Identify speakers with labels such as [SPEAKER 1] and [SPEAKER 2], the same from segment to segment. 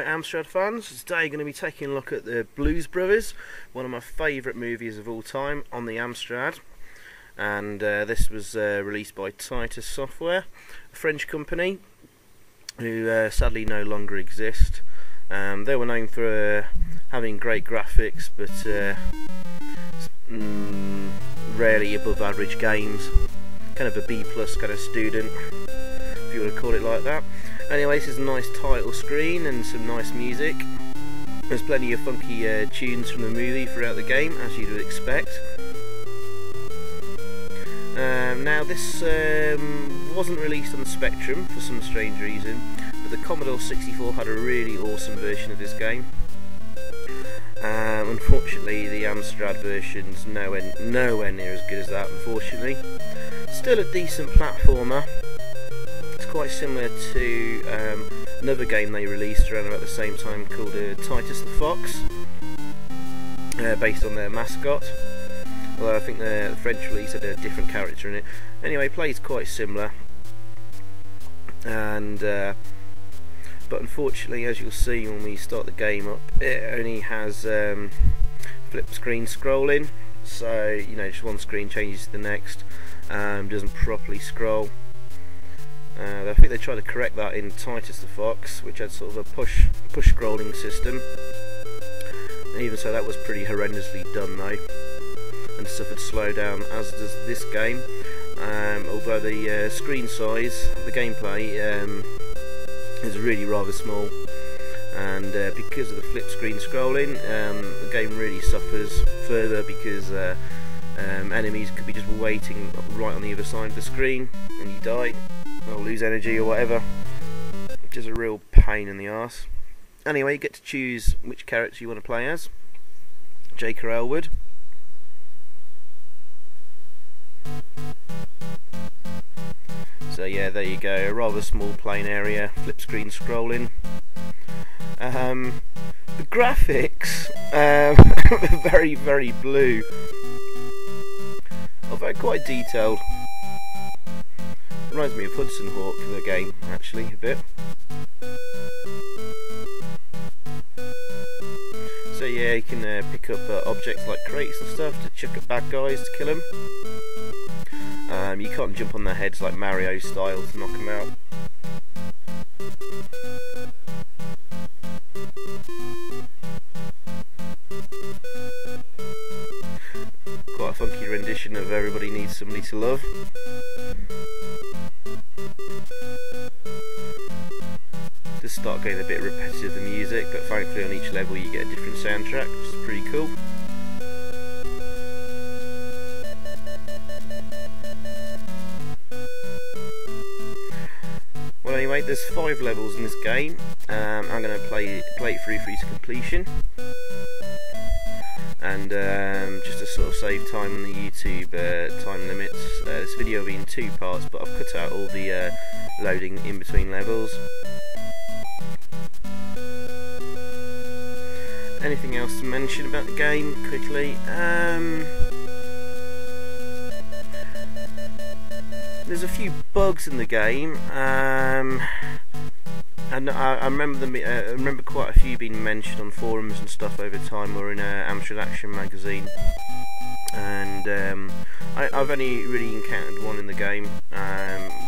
[SPEAKER 1] Alright, Amstrad fans, today going to be taking a look at the Blues Brothers, one of my favourite movies of all time on the Amstrad. And this was released by Titus Software, a French company who sadly no longer exist. They were known for having great graphics, but rarely above average games. Kind of a B+ kind of student, if you want to call it like that. Anyway, this is a nice title screen and some nice music. There's plenty of funky tunes from the movie throughout the game, as you'd expect. Now this wasn't released on the Spectrum for some strange reason, but the Commodore 64 had a really awesome version of this game. Unfortunately, the Amstrad version's nowhere near as good as that, unfortunately. Still a decent platformer. Quite similar to another game they released around about the same time called Titus the Fox, based on their mascot, although I think the French release had a different character in it. Anyway, plays quite similar, and but unfortunately, as you'll see when we start the game up, it only has flip screen scrolling, so you know, just one screen changes to the next, doesn't properly scroll. I think they tried to correct that in Titus the Fox, which had sort of a push scrolling system. And even so, that was pretty horrendously done though, and suffered slowdown, as does this game. Although the screen size, the gameplay is really rather small, and because of the flip screen scrolling, the game really suffers further because enemies could be just waiting right on the other side of the screen, and you die or lose energy or whatever, which is a real pain in the arse. Anyway, you get to choose which character you want to play as. J.K. Elwood. So yeah, there you go, a rather small plain area, flip screen scrolling. The graphics are very, very blue, although quite detailed. Reminds me of Hudson Hawk, the game, actually, a bit. So yeah, you can pick up objects like crates and stuff to chuck at bad guys to kill them. You can't jump on their heads like Mario style to knock them out. Quite a funky rendition of Everybody Needs Somebody to Love. Does start getting a bit repetitive, the music, but thankfully on each level you get a different soundtrack, which is pretty cool. Well anyway, there's 5 levels in this game. I'm going to play it through to completion, and just to sort of save time on the YouTube time limits, this video will be in 2 parts, but I've cut out all the loading in between levels. Anything else to mention about the game quickly? There's a few bugs in the game, and I remember quite a few being mentioned on forums and stuff over time, or in Amstrad Action magazine. And I've only really encountered one in the game,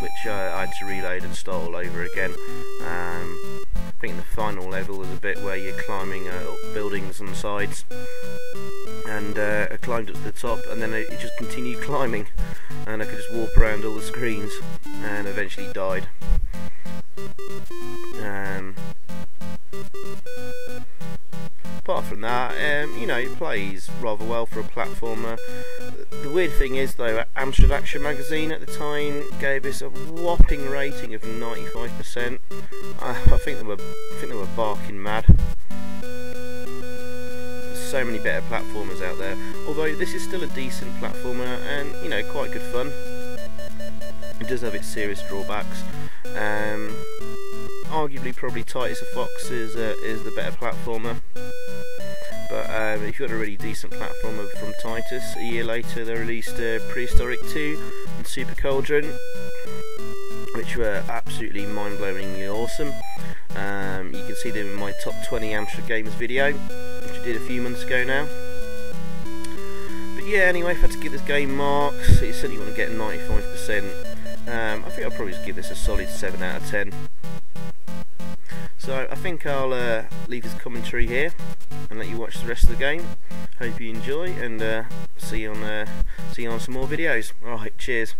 [SPEAKER 1] which I had to reload and start all over again. I think the final level was a bit where you're climbing up buildings on the sides, and I climbed up to the top, and then it just continued climbing, and I could just walk around all the screens, and eventually died. Apart from that, you know, it plays rather well for a platformer. The weird thing is though, Amstrad Action magazine at the time gave us a whopping rating of 95%. I think they were barking mad. There's so many better platformers out there. Although this is still a decent platformer, and you know, quite good fun. It does have its serious drawbacks. Arguably, probably Titus the Fox is the better platformer. But if you want a really decent platformer from Titus, a year later they released Prehistoric 2 and Super Cauldron, which were absolutely mind-blowingly awesome. You can see them in my top 20 Amstrad gamers video, which I did a few months ago now. But yeah, anyway, if I had to give this game marks, you certainly want to get 95%. I think I'll probably just give this a solid 7 out of 10. So I think I'll leave this commentary here and let you watch the rest of the game. Hope you enjoy, and see you on some more videos. Alright, cheers.